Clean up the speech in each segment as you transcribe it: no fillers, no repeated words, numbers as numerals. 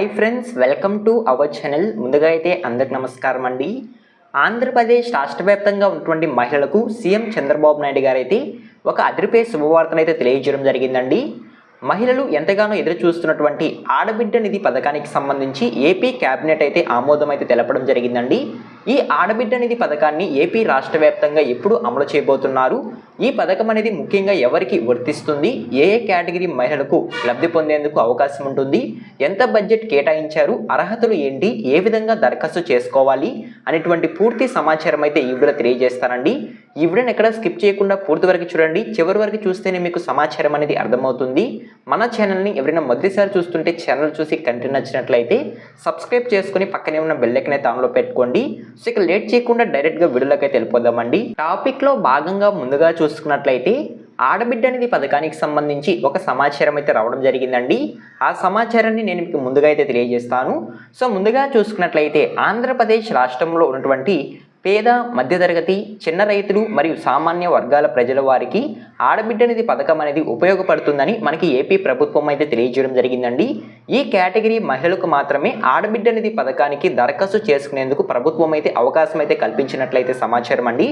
Hi friends, welcome to our channel. ముందుగా అయితే అందరికి నమస్కారం అండి. ఆంధ్రప్రదేశ్ రాష్ట్ర వ్యాప్తంగా ఉన్నటువంటి మహిళలకు సీఎం చంద్రబాబు నాయుడు గారు అయితే ఒక అదిరిపే శుభవార్తను అయితే తెలియజేయడం జరిగిందండి. మహిళలు ఎంతగానో ఎదురు చూస్తున్నటువంటి ఆడబిడ్డ నిధి పథకానికి సంబంధించి ఏపీ క్యాబినెట్ అయితే ఆమోదం అయితే తెలపడం జరిగిందండి. ఈ ఆడబిడ్డ నిధి పథకాన్ని ఏపీ రాష్ట్ర వ్యాప్తంగా ఎప్పుడు అమలు చేయబోతున్నారు, ఈ పథకం అనేది ముఖ్యంగా ఎవరికి వర్తిస్తుంది, ఏ కేటగిరీ మహిళలకు లబ్ధి పొందేందుకు అవకాశం ఉంటుంది, ఎంత బడ్జెట్ కేటాయించారు, అర్హతలు ఏంటి, ఏ విధంగా దరఖాస్తు చేసుకోవాలి అనేటువంటి పూర్తి సమాచారం అయితే ఈ వీడియోలో తెలియజేస్తానండి. ఈ వీడియోని ఎక్కడ స్కిప్ చేయకుండా పూర్తి వరకు చూడండి. చివరి వరకు చూస్తేనే మీకు సమాచారం అనేది అర్థమవుతుంది. మన ఛానల్ని ఎవరైనా మొదటిసారి చూస్తుంటే ఛానల్ చూసి కంటెంట్ నచ్చినట్లయితే సబ్స్క్రైబ్ చేసుకుని పక్కనే ఉన్న బెల్ ఐకాన్ అయితే ఆన్లో పెట్టుకోండి. సో ఇక లేట్ చేయకుండా డైరెక్ట్గా వీడియోలోకి అయితే వెళ్ళిపోదామండి. టాపిక్లో భాగంగా ముందుగా చూసుకున్నట్లయితే ఆడబిడ్డ నిధి పథకానికి సంబంధించి ఒక సమాచారం అయితే రావడం జరిగిందండి. ఆ సమాచారాన్ని నేను మీకు ముందుగా అయితే తెలియజేస్తాను. సో ముందుగా చూసుకున్నట్లయితే ఆంధ్రప్రదేశ్ రాష్ట్రంలో ఉన్నటువంటి పేద, మధ్యతరగతి, చిన్న రైతులు మరియు సామాన్య వర్గాల ప్రజల వారికి ఆడబిడ్డ నిధి పథకం అనేది ఉపయోగపడుతుందని మనకి ఏపీ ప్రభుత్వం అయితే తెలియజేయడం జరిగిందండి. ఈ కేటగిరీ మహిళలకు మాత్రమే ఆడబిడ్డ నిధి పథకానికి దరఖాస్తు చేసుకునేందుకు ప్రభుత్వం అయితే అవకాశం అయితే కల్పించినట్లయితే సమాచారం అండి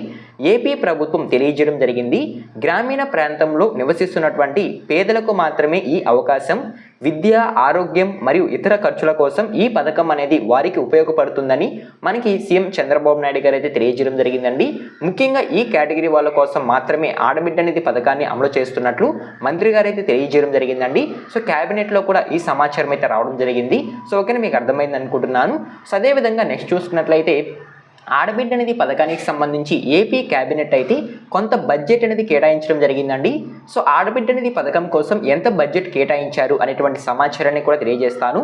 ఏపీ ప్రభుత్వం తెలియజేయడం జరిగింది. గ్రామీణ ప్రాంతంలో నివసిస్తున్నటువంటి పేదలకు మాత్రమే ఈ అవకాశం. విద్య, ఆరోగ్యం మరియు ఇతర ఖర్చుల కోసం ఈ పథకం అనేది వారికి ఉపయోగపడుతుందని మనకి సీఎం చంద్రబాబు నాయుడు గారు అయితే తెలియజేయడం జరిగిందండి. ముఖ్యంగా ఈ కేటగిరీ వాళ్ళ కోసం మాత్రమే ఆడబిడ్డ నిధి పథకాన్ని అమలు చేస్తున్నట్లు మంత్రి గారు అయితే తెలియజేయడం జరిగిందండి. సో క్యాబినెట్లో కూడా ఈ సమాచారం అయితే రావడం జరిగింది. సో ఓకేనా, మీకు అర్థమైంది అనుకుంటున్నాను. సో అదేవిధంగా నెక్స్ట్ చూసుకున్నట్లయితే ఆడబిడ్డ నిధి పథకానికి సంబంధించి ఏపీ క్యాబినెట్ అయితే కొంత బడ్జెట్ అనేది కేటాయించడం జరిగిందండి. సో ఆడబిడ్డ నిధి పథకం కోసం ఎంత బడ్జెట్ కేటాయించారు అనేటువంటి సమాచారాన్ని కూడా తెలియజేస్తాను.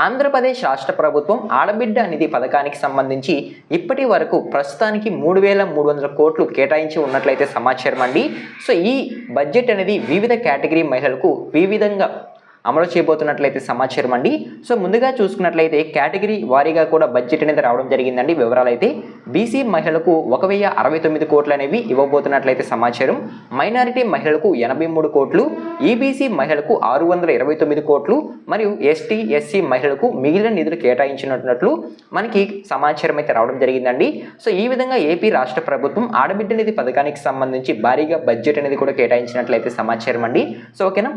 ఆంధ్రప్రదేశ్ రాష్ట్ర ప్రభుత్వం ఆడబిడ్డ నిధి పథకానికి సంబంధించి ఇప్పటి వరకు ప్రస్తుతానికి 3,300 కోట్లు కేటాయించి ఉన్నట్లయితే సమాచారం అండి. సో ఈ బడ్జెట్ అనేది వివిధ కేటగిరీ మహిళలకు వివిధంగా అమలు చేయబోతున్నట్లయితే సమాచారం అండి. సో ముందుగా చూసుకున్నట్లయితే కేటగిరీ వారీగా కూడా బడ్జెట్ అనేది రావడం జరిగిందండి. వివరాలు అయితే బీసీ మహిళలకు 1,069 కోట్లు అనేవి ఇవ్వబోతున్నట్లయితే సమాచారం, మైనారిటీ మహిళలకు 83 కోట్లు, ఈబీసీ మహిళలకు 629 కోట్లు మరియు ఎస్టీ, ఎస్సీ మహిళలకు మిగిలిన నిధులు కేటాయించినట్లు మనకి సమాచారం అయితే రావడం జరిగిందండి. సో ఈ విధంగా ఏపీ రాష్ట్ర ప్రభుత్వం ఆడబిడ్డ నిధి పథకానికి సంబంధించి భారీగా బడ్జెట్ అనేది కూడా కేటాయించినట్లయితే సమాచారం అండి. సో ఓకేనా,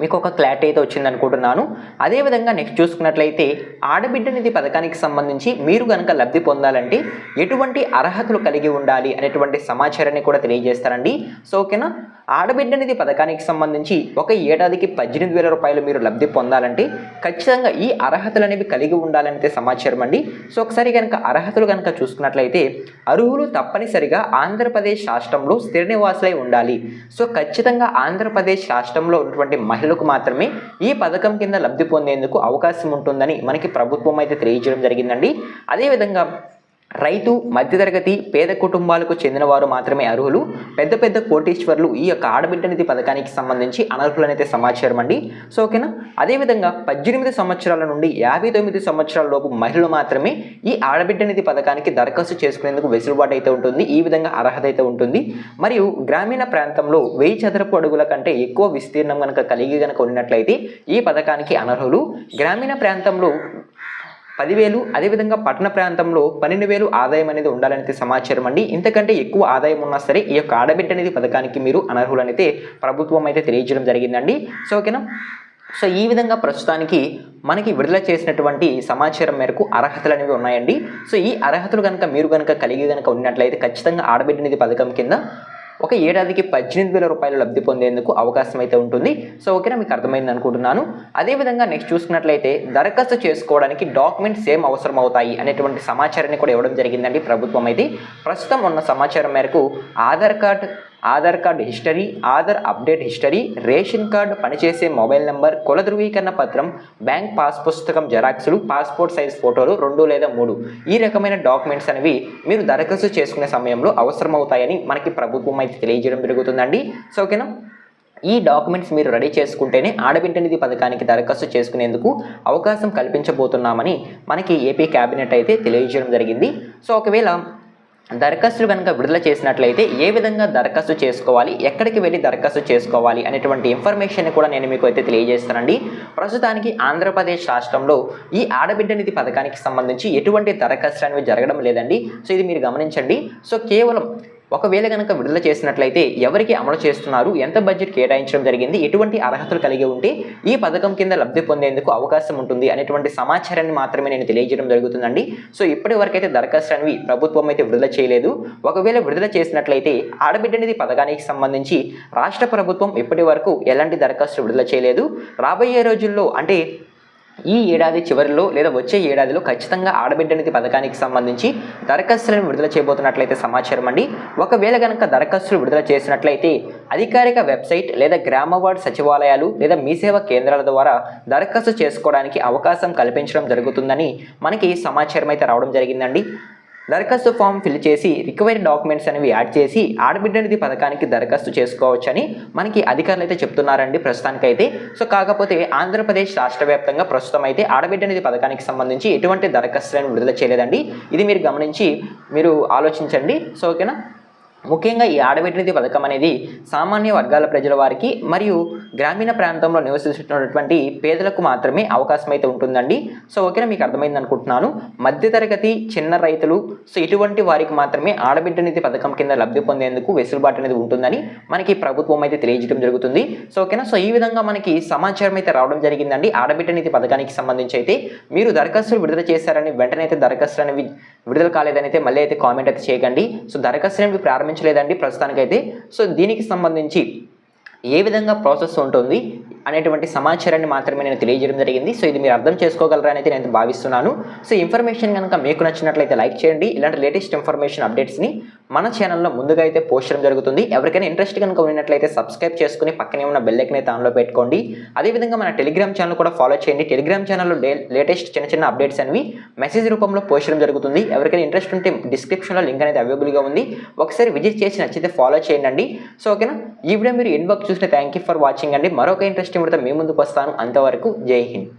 మీకు ఒక క్లారిటీ అయితే వచ్చింది అనుకుంటున్నాను. అదేవిధంగా నెక్స్ట్ చూసుకున్నట్లయితే ఆడబిడ్డ నిధి పథకానికి సంబంధించి మీరు కనుక లబ్ధి పొందాలంటే ఎటువంటి అర్హతలు కలిగి ఉండాలి అనేటువంటి సమాచారాన్ని కూడా తెలియజేస్తారండి. సో ఓకేనా, ఆడబిడ్డ నిధి పథకానికి సంబంధించి ఒక ఏడాదికి 18,000 రూపాయలు మీరు లబ్ధి పొందాలంటే ఖచ్చితంగా ఈ అర్హతలు అనేవి కలిగి ఉండాలంటే సమాచారం అండి. సో ఒకసారి కనుక అర్హతలు కనుక చూసుకున్నట్లయితే అర్హులు తప్పనిసరిగా ఆంధ్రప్రదేశ్ రాష్ట్రంలో స్థిర నివాసులై ఉండాలి. సో ఖచ్చితంగా ఆంధ్రప్రదేశ్ రాష్ట్రంలో ఉన్నటువంటి మహిళలకు మాత్రమే ఈ పథకం కింద లబ్ధి పొందేందుకు అవకాశం ఉంటుందని మనకి ప్రభుత్వం అయితే తెలియజేయడం జరిగిందండి. అదేవిధంగా రైతు, మధ్యతరగతి, పేద కుటుంబాలకు చెందిన వారు మాత్రమే అర్హులు. పెద్ద పెద్ద కోటీశ్వర్లు ఈ యొక్క ఆడబిడ్డ నిధి పథకానికి సంబంధించి అనర్హులనైతే సమాచారం అండి. సో ఓకేనా, అదేవిధంగా 18 సంవత్సరాల నుండి 59 సంవత్సరాల లోపు మహిళలు మాత్రమే ఈ ఆడబిడ్డ నిధి పథకానికి దరఖాస్తు చేసుకునేందుకు వెసులుబాటు అయితే ఉంటుంది. ఈ విధంగా అర్హత అయితే ఉంటుంది. మరియు గ్రామీణ ప్రాంతంలో 1000 చదరపు అడుగుల కంటే ఎక్కువ విస్తీర్ణం కనుక కలిగి ఉన్నట్లయితే ఈ పథకానికి అనర్హులు. గ్రామీణ ప్రాంతంలో 10,000, అదేవిధంగా పట్టణ ప్రాంతంలో 12,000 ఆదాయం అనేది ఉండాలనేది సమాచారం అండి. ఇంతకంటే ఎక్కువ ఆదాయం ఉన్నా సరే ఈ యొక్క ఆడబిడ్డ నిధి పథకానికి మీరు అనర్హులనైతే ప్రభుత్వం అయితే తెలియజేయడం జరిగిందండి. సో ఓకేనా, సో ఈ విధంగా ప్రస్తుతానికి మనకి విడుదల చేసినటువంటి సమాచారం మేరకు అర్హతలు అనేవి ఉన్నాయండి. సో ఈ అర్హతలు కనుక మీరు కలిగి ఉన్నట్లయితే ఖచ్చితంగా ఆడబిడ్డ నిధి పథకం కింద ఒక ఏడాదికి 18,000 రూపాయలు లబ్ధి పొందేందుకు అవకాశం అయితే ఉంటుంది. సో ఓకేనా, మీకు అర్థమైంది అనుకుంటున్నాను. అదేవిధంగా నెక్స్ట్ చూసుకున్నట్లయితే దరఖాస్తు చేసుకోవడానికి డాక్యుమెంట్స్ ఏం అవసరం అవుతాయి అనేటువంటి సమాచారాన్ని కూడా ఇవ్వడం జరిగిందండి ప్రభుత్వం అయితే. ప్రస్తుతం ఉన్న సమాచారం మేరకు Aadhaar card history, Aadhaar update history, ration card, పనిచేసే మొబైల్ నెంబర్, కుల ధృవీకరణ పత్రం, బ్యాంక్ పాస్ పుస్తకం జెరాక్స్లు, పాస్పోర్ట్ సైజ్ ఫోటోలు 2 లేదా 3 ఈ రకమైన డాక్యుమెంట్స్ అనేవి మీరు దరఖాస్తు చేసుకునే సమయంలో అవసరమవుతాయని మనకి ప్రభుత్వం అయితే తెలియజేయడం జరుగుతుందండి. సో ఓకేనా, ఈ డాక్యుమెంట్స్ మీరు రెడీ చేసుకుంటేనే ఆడబిడ్డ నిధి పథకానికి దరఖాస్తు చేసుకునేందుకు అవకాశం కల్పించబోతున్నామని మనకి ఏపీ క్యాబినెట్ అయితే తెలియజేయడం జరిగింది. సో ఒకవేళ దరఖాస్తులు కనుక విడుదల చేసినట్లయితే ఏ విధంగా దరఖాస్తు చేసుకోవాలి, ఎక్కడికి వెళ్ళి దరఖాస్తు చేసుకోవాలి అనేటువంటి ఇన్ఫర్మేషన్ కూడా నేను మీకు అయితే తెలియజేస్తానండి. ప్రస్తుతానికి ఆంధ్రప్రదేశ్ రాష్ట్రంలో ఈ ఆడబిడ్డ నిధి పథకానికి సంబంధించి ఎటువంటి దరఖాస్తులు అనేవి జరగడం లేదండి. సో ఇది మీరు గమనించండి. సో కేవలం ఒకవేళ కనుక విడుదల చేసినట్లయితే ఎవరికి అమలు చేస్తున్నారు, ఎంత బడ్జెట్ కేటాయించడం జరిగింది, ఎటువంటి అర్హతలు కలిగి ఉంటే ఈ పథకం కింద లబ్ధి పొందేందుకు అవకాశం ఉంటుంది అనేటువంటి సమాచారాన్ని మాత్రమే నేను తెలియజేయడం జరుగుతుందండి. సో ఇప్పటి వరకైతే దరఖాస్తులు అనేవి ప్రభుత్వం అయితే విడుదల చేయలేదు. ఒకవేళ విడుదల చేసినట్లయితే ఆడబిడ్డ నిధి పథకానికి సంబంధించి రాష్ట్ర ప్రభుత్వం ఇప్పటి వరకు ఎలాంటి దరఖాస్తులు విడుదల చేయలేదు. రాబోయే రోజుల్లో అంటే ఈ ఏడాది చివరిలో లేదా వచ్చే ఏడాదిలో ఖచ్చితంగా ఆడబిడ్డ నిధి పథకానికి సంబంధించి దరఖాస్తులను విడుదల చేయబోతున్నట్లయితే సమాచారం అండి. ఒకవేళ కనుక దరఖాస్తులు విడుదల చేసినట్లయితే అధికారిక వెబ్సైట్ లేదా గ్రామ వార్డు సచివాలయాలు లేదా మీ సేవా కేంద్రాల ద్వారా దరఖాస్తు చేసుకోవడానికి అవకాశం కల్పించడం జరుగుతుందని మనకి సమాచారం అయితే రావడం జరిగిందండి. దరఖాస్తు ఫామ్ ఫిల్ చేసి రిక్వైర్డ్ డాక్యుమెంట్స్ అనేవి యాడ్ చేసి ఆడబిడ్డ నిధి పథకానికి దరఖాస్తు చేసుకోవచ్చని మనకి అధికారులు అయితే చెప్తున్నారండి ప్రస్తుతానికైతే. సో కాకపోతే ఆంధ్రప్రదేశ్ రాష్ట్ర వ్యాప్తంగా ప్రస్తుతం అయితే ఆడబిడ్డ నిధి పథకానికి సంబంధించి ఎటువంటి దరఖాస్తులను విడుదల చేయలేదండి. ఇది మీరు గమనించి మీరు ఆలోచించండి. సో ఓకేనా. ముఖ్యంగా ఈ ఆడబిడ్డ నిధి పథకం అనేది సామాన్య వర్గాల ప్రజల వారికి మరియు గ్రామీణ ప్రాంతంలో నివసిస్తున్నటువంటి పేదలకు మాత్రమే అవకాశం అయితే ఉంటుందండి. సో ఓకేనా, మీకు అర్థమైంది అనుకుంటున్నాను. మధ్యతరగతి చిన్న రైతులు సో ఇటువంటి వారికి మాత్రమే ఆడబిడ్డ నిధి పథకం కింద లబ్ధి పొందేందుకు వెసులుబాటు అనేది ఉంటుందని మనకి ప్రభుత్వం అయితే తెలియజేయడం జరుగుతుంది. సో ఓకేనా. సో ఈ విధంగా మనకి సమాచారం అయితే రావడం జరిగిందండి. ఆడబిడ్డ నిధి పథకానికి సంబంధించి అయితే మీరు దరఖాస్తులు విడుదల చేశారని వెంటనే అయితే దరఖాస్తులు అనేవి విడుదల కాలేదని అయితే మళ్ళీ అయితే కామెంట్ అయితే చేయకండి. సో దరఖాస్తులు అనేవి ప్రారంభించలేదండి ప్రస్తుతానికైతే. సో దీనికి సంబంధించి ఏ విధంగా ప్రాసెస్ ఉంటుంది అనేటువంటి సమాచారాన్ని మాత్రమే నేను తెలియజేయడం జరిగింది. సో ఇది మీరు అర్థం చేసుకోగలరని అయితే నేను భావిస్తున్నాను. సో ఇన్ఫర్మేషన్ కనుక మీకు నచ్చినట్లయితే లైక్ చేయండి. ఇలాంటి లేటెస్ట్ ఇన్ఫర్మేషన్ అప్డేట్స్ని మన ఛానల్లో ముందుగా అయితే పోస్ట్ చేయడం జరుగుతుంది. ఎవరికైనా ఇంట్రెస్ట్ కనుక ఉన్నట్లయితే సబ్స్క్రైబ్ చేసుకుని పక్కనే ఉన్న బెల్ ఐకాన్ అయితే ఆన్లో పెట్టుకోండి. అదేవిధంగా మన టెలిగ్రామ్ ఛానల్ కూడా ఫాలో చేయండి. టెలిగ్రామ్ ఛానల్లో లేటెస్ట్ చిన్న అప్డేట్స్ అనేవి మెసేజ్ రూపంలో పోస్ట్ చేయడం జరుగుతుంది. ఎవరికైనా ఇంట్రెస్ట్ ఉంటే డిస్క్రిప్షన్లో లింక్ అనేది అవైలబుల్గా ఉంది. ఒకసారి విజిట్ చేసి నచ్చితే ఫాలో చేయండి. సో ఓకేనా. ఈ వీడియో మీరు ఎండ్ వరకు చూస్తే థ్యాంక్ యూ ఫర్ వాచింగ్ అండి. మరొక ఇంట్రెస్టింగ్ వీడియోతో మీ ముందుకు వస్తాను. అంతవరకు జై హింద్.